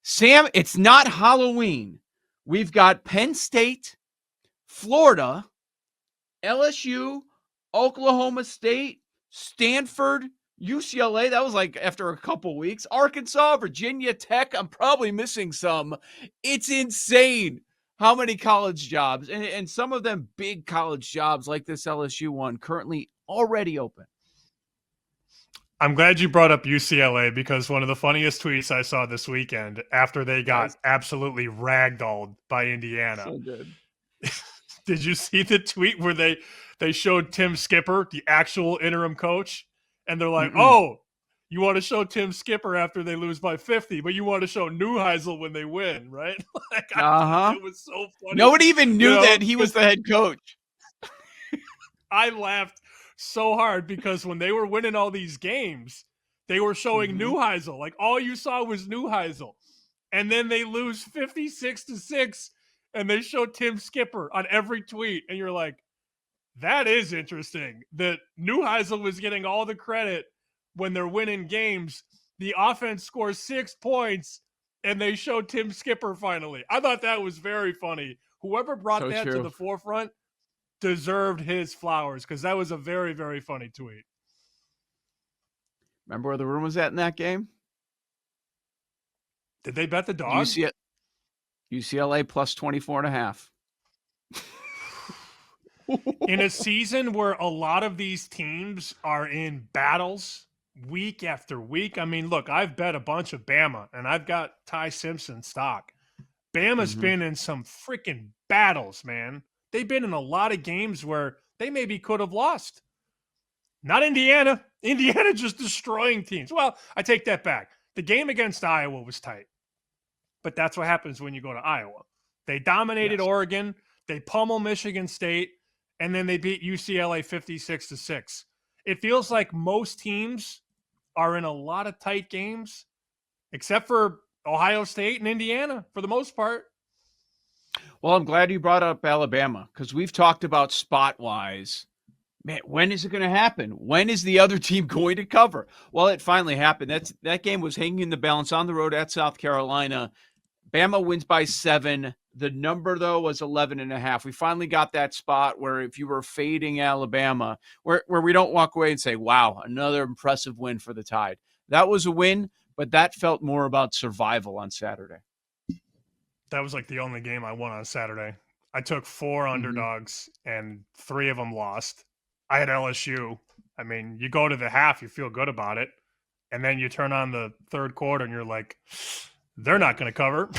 Sam, it's not Halloween. We've got Penn State, Florida, LSU, Oklahoma State, Stanford, UCLA. That was like after a couple weeks. Arkansas, Virginia Tech. I'm probably missing some. It's insane how many college jobs, and some of them big college jobs like this LSU one, currently already open. I'm glad you brought up UCLA because one of the funniest tweets I saw this weekend after they got absolutely ragdolled by Indiana. So good. Did you see the tweet where they showed Tim Skipper, the actual interim coach, and they're like, "Oh, you want to show Tim Skipper after they lose by 50, but you want to show Neuheisel when they win, right?" Like, it was so funny. Nobody even knew that he was the head coach. I laughed so hard because when they were winning all these games, they were showing Neuheisel. Like, all you saw was Neuheisel. And then they lose 56-6, and they show Tim Skipper on every tweet. And you're like, that is interesting that Neuheisel was getting all the credit when they're winning games. The offense scores 6 points, and they show Tim Skipper finally. I thought that was very funny. Whoever brought that to the forefront deserved his flowers because that was a very, very funny tweet. Remember where the room was at in that game? Did they bet the dog? UCLA plus 24.5. In a season where a lot of these teams are in battles week after week. I mean, look, I've bet a bunch of Bama, and I've got Ty Simpson stock. Bama's been in some freaking battles, man. They've been in a lot of games where they maybe could have lost. Not Indiana. Indiana just destroying teams. Well, I take that back. The game against Iowa was tight. But that's what happens when you go to Iowa. They dominated Oregon. They pummel Michigan State. And then they beat UCLA 56-6. It feels like most teams are in a lot of tight games, except for Ohio State and Indiana for the most part. Well, I'm glad you brought up Alabama because we've talked about spot-wise. Man, when is it going to happen? When is the other team going to cover? Well, it finally happened. That game was hanging in the balance on the road at South Carolina. Bama wins by 7. The number, though, was 11.5. We finally got that spot where if you were fading Alabama, where we don't walk away and say, wow, another impressive win for the Tide. That was a win, but that felt more about survival on Saturday. That was like the only game I won on Saturday. I took 4 underdogs, and 3 of them lost. I had LSU. I mean, you go to the half, you feel good about it. And then you turn on the third quarter, and you're like, they're not going to cover.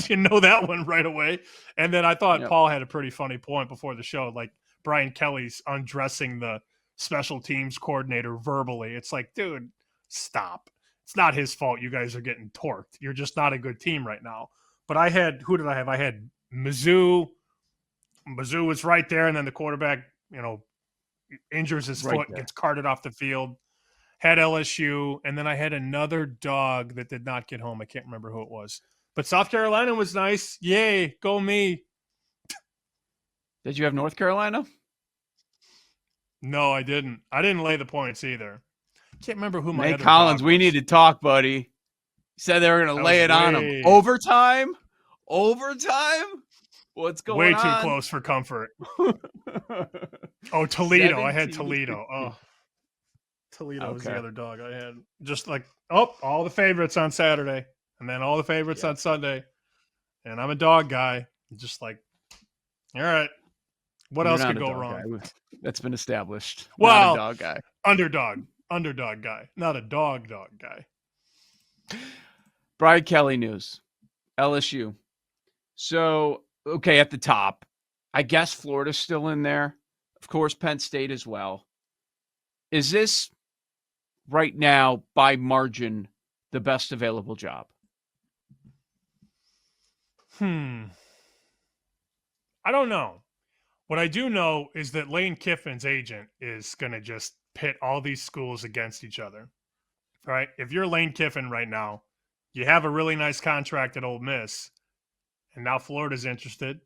You know that one right away. And then I thought Paul had a pretty funny point before the show. Like, Brian Kelly's undressing the special teams coordinator verbally. It's like, dude, stop. It's not his fault you guys are getting torqued. You're just not a good team right now. But I had, who did I have? I had Mizzou. Mizzou was right there, and then the quarterback, injures his foot, gets carted off the field. Had LSU, and then I had another dog that did not get home. I can't remember who it was. But South Carolina was nice. Yay, go me. Did you have North Carolina? No, I didn't. I didn't lay the points either. Can't remember who my other Collins, we need to talk, buddy. You said they were going to lay it on him. Overtime? What's going on? Way too close for comfort. Oh, Toledo. I had Toledo. Oh. Toledo was the other dog I had. Just like, all the favorites on Saturday, and then all the favorites on Sunday. And I'm a dog guy. Just like, all right, what else could go wrong? That's been established. Well, not a dog guy. Underdog guy, not a dog guy. Brian Kelly news, LSU. So, okay, at the top, I guess Florida's still in there. Of course, Penn State as well. Is this right now, by margin, the best available job? I don't know. What I do know is that Lane Kiffin's agent is going to just pit all these schools against each other, right? If you're Lane Kiffin right now, you have a really nice contract at Ole Miss, and now Florida's interested,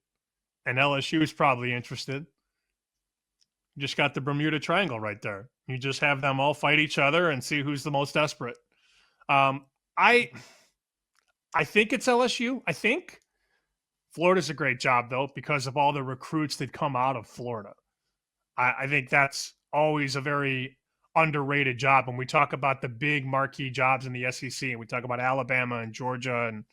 and LSU is probably interested. You just got the Bermuda Triangle right there. You just have them all fight each other and see who's the most desperate. I I think it's LSU. I think Florida's a great job, though, because of all the recruits that come out of Florida. I think that's always a very underrated job. When we talk about the big marquee jobs in the SEC and we talk about Alabama and Georgia and,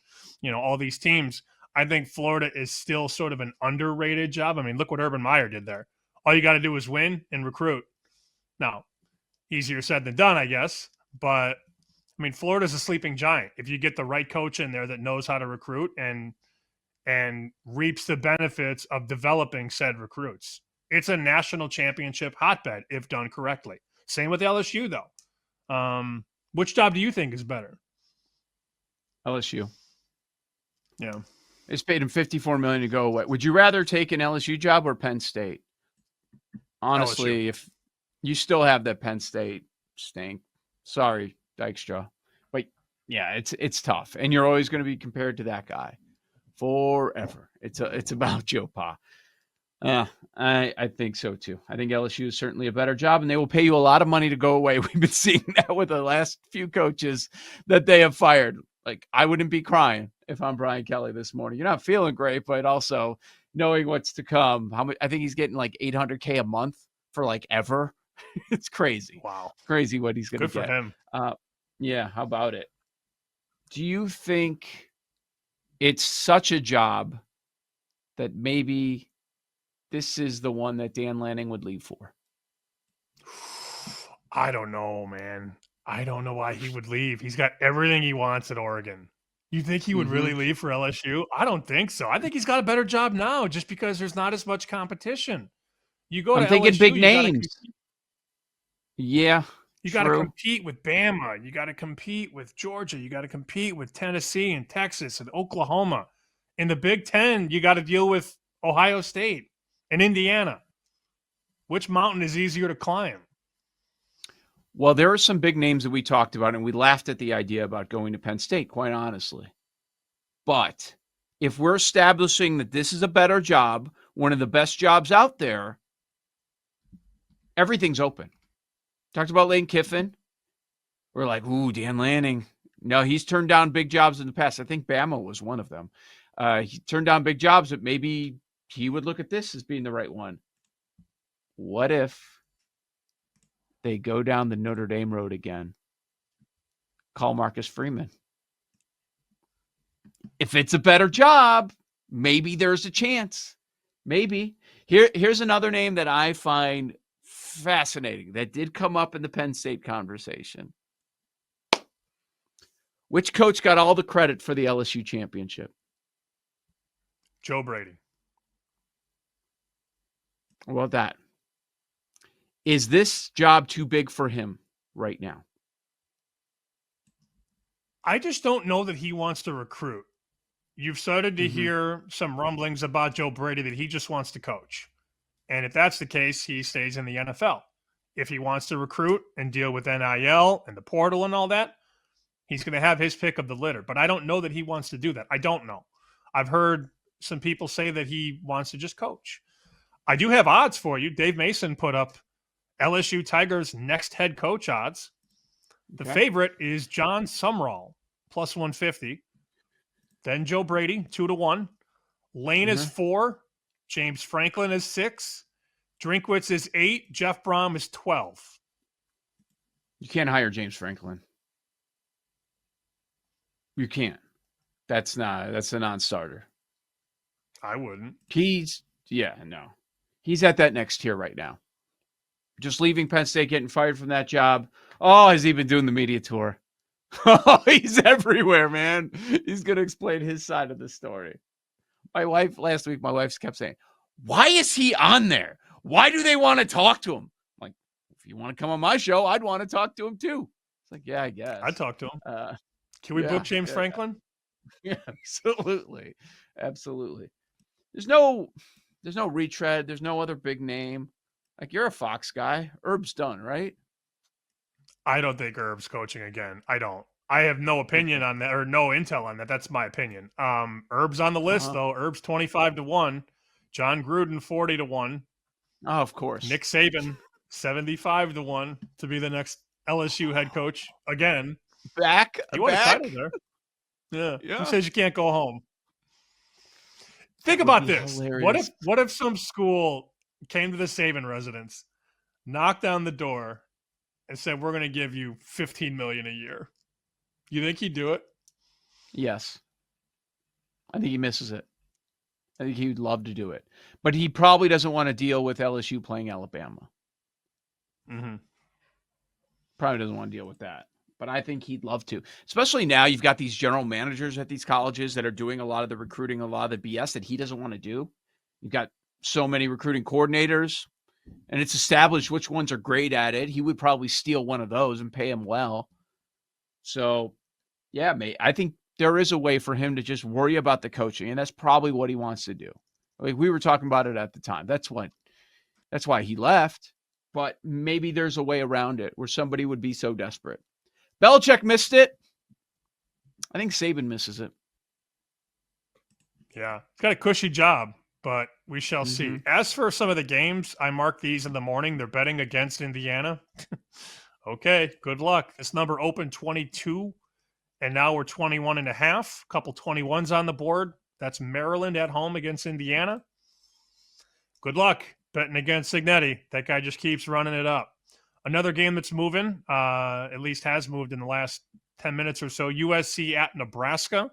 all these teams, I think Florida is still sort of an underrated job. I mean, look what Urban Meyer did there. All you got to do is win and recruit. Now, easier said than done, I guess. But, I mean, Florida's a sleeping giant. If you get the right coach in there that knows how to recruit and reaps the benefits of developing said recruits. It's a national championship hotbed if done correctly. Same with LSU, though. Which job do you think is better? LSU. Yeah. They just paid him $54 million to go away. Would you rather take an LSU job or Penn State? Honestly, LSU. if you still have that Penn State stink, sorry, Dykstra. But yeah, it's tough. And you're always going to be compared to that guy forever. It's about Joe Pa. I think so too. I think LSU is certainly a better job, and they will pay you a lot of money to go away. We've been seeing that with the last few coaches that they have fired. Like, I wouldn't be crying if I'm Brian Kelly this morning. You're not feeling great, but also knowing what's to come. How much? I think he's getting like $800K a month for like ever. It's crazy. Wow. Crazy what he's going to get. Good for him. Yeah. How about it? Do you think it's such a job that maybe this is the one that Dan Lanning would leave for? I don't know, man. I don't know why he would leave. He's got everything he wants at Oregon. You think he would really leave for LSU? I don't think so. I think he's got a better job now just because there's not as much competition. You go I'm to thinking LSU, big you gotta names. Yeah. You got to compete with Bama. You got to compete with Georgia. You got to compete with Tennessee and Texas and Oklahoma. In the Big Ten, you got to deal with Ohio State and Indiana. Which mountain is easier to climb? Well, there are some big names that we talked about, and we laughed at the idea about going to Penn State, quite honestly. But if we're establishing that this is a better job, one of the best jobs out there, everything's open. Talked about Lane Kiffin. We're like, ooh, Dan Lanning. No, he's turned down big jobs in the past. I think Bama was one of them. He turned down big jobs, but maybe he would look at this as being the right one. What if they go down the Notre Dame road again? Call Marcus Freeman. If it's a better job, maybe there's a chance. Maybe. Here's another name that I find fascinating that did come up in the Penn State conversation. Which coach got all the credit for the LSU championship? Joe Brady. What about that? Is this job too big for him right now? I just don't know that he wants to recruit. You've started to hear some rumblings about Joe Brady that he just wants to coach. And if that's the case, he stays in the NFL. If he wants to recruit and deal with NIL and the portal and all that, he's going to have his pick of the litter. But I don't know that he wants to do that. I don't know. I've heard some people say that he wants to just coach. I do have odds for you. Dave Mason put up LSU Tigers' next head coach odds. The favorite is John Sumrall, plus 150. Then Joe Brady, 2-1. Lane is 4. James Franklin is 6. Drinkwitz is 8. Jeff Brom is 12. You can't hire James Franklin. You can't. That's a non-starter. I wouldn't. He's at that next tier right now. Just leaving Penn State, getting fired from that job. Oh, has he been doing the media tour? Oh, he's everywhere, man. He's going to explain his side of the story. Last week, my wife kept saying, why is he on there? Why do they want to talk to him? I'm like, if you want to come on my show, I'd want to talk to him too. It's like, yeah, I guess. I'd talk to him. Can we book James Franklin? Yeah, absolutely. Absolutely. There's no retread. There's no other big name. Like, you're a Fox guy. Herb's done, right? I don't think Herb's coaching again. I don't. I have no opinion on that or no intel on that. That's my opinion. Herb's on the list though. Herb's 25-1. John Gruden 40-1. Oh, of course. Nick Saban 75-1 to be the next LSU head coach again. Back. He won a title there. Yeah. Yeah. Who says you can't go home? Think That would about be this. hilarious. What if some school came to the Saban residence, knocked on the door, and said, "We're going to give you $15 million a year"? You think he'd do it? Yes. I think he misses it. I think he would love to do it. But he probably doesn't want to deal with LSU playing Alabama. Mm-hmm. Probably doesn't want to deal with that. But I think he'd love to. Especially now you've got these general managers at these colleges that are doing a lot of the recruiting, a lot of the BS that he doesn't want to do. You've got so many recruiting coordinators, and it's established which ones are great at it. He would probably steal one of those and pay him well. So, yeah, mate, I think there is a way for him to just worry about the coaching, and that's probably what he wants to do. Like we were talking about it at the time. That's why he left. But maybe there's a way around it where somebody would be so desperate. Belichick missed it. I think Saban misses it. Yeah. He's got a cushy job, but we shall see. As for some of the games, I marked these in the morning. They're betting against Indiana. Okay, good luck. This number opened 22, and now we're 21.5. A couple 21s on the board. That's Maryland at home against Indiana. Good luck betting against Signetti. That guy just keeps running it up. Another game that's moving, at least has moved in the last 10 minutes or so, USC at Nebraska.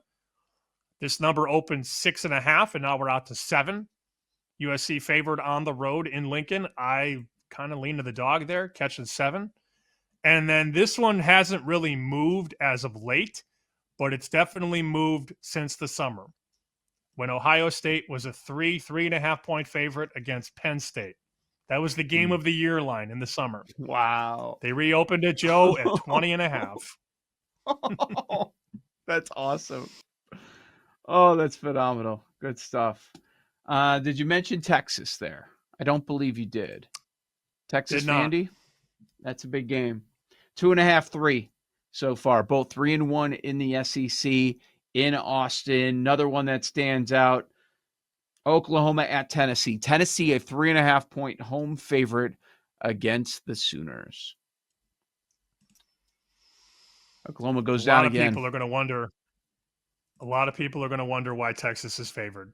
This number opened 6.5, and now we're out to 7. USC favored on the road in Lincoln. I kind of lean to the dog there, catching 7. And then this one hasn't really moved as of late, but it's definitely moved since the summer when Ohio State was a 3.5 point favorite against Penn State. That was the game of the year line in the summer. Wow. They reopened it, Joe, at 20.5. Oh, that's awesome. Oh, that's phenomenal. Good stuff. Did you mention Texas there? I don't believe you did. Texas Did not. Vandy? That's a big game. 2.5, 3 so far. Both 3-1 in the SEC in Austin. Another one that stands out. Oklahoma at Tennessee. Tennessee, a 3.5 point home favorite against the Sooners. Oklahoma goes down again. A lot of people are going to wonder why Texas is favored.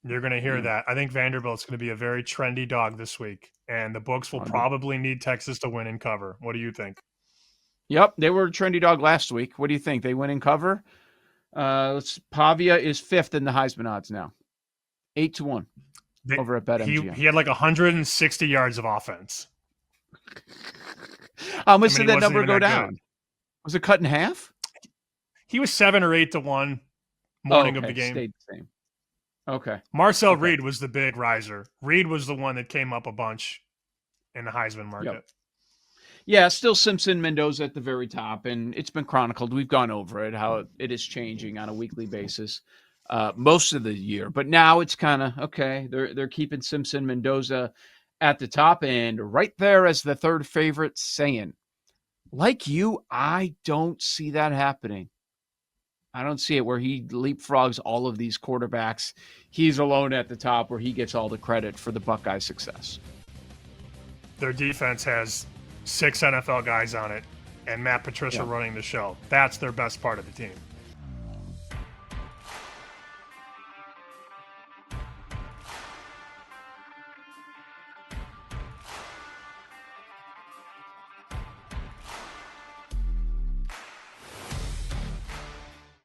You're going to hear that. I think Vanderbilt's going to be a very trendy dog this week, and the books will probably need Texas to win and cover. What do you think? Yep, they were a trendy dog last week. What do you think? They win and cover? Pavia is 5th in the Heisman odds now. 8-1 over at BetMGM. He had like 160 yards of offense. How much did that number go down? Good. Was it cut in half? He was 7 or 8-1 morning of the game. Stayed the same. Okay. Marcel Reed was the big riser. Reed was the one that came up a bunch in the Heisman market. Yep. Yeah, still Simpson, Mendoza at the very top, and it's been chronicled. We've gone over it, how it is changing on a weekly basis most of the year. But now it's kind of, okay, they're keeping Simpson, Mendoza at the top, and right there as the third favorite saying, like you, I don't see that happening. I don't see it where he leapfrogs all of these quarterbacks. He's alone at the top where he gets all the credit for the Buckeyes' success. Their defense has 6 NFL guys on it, and Matt Patricia running the show. That's their best part of the team.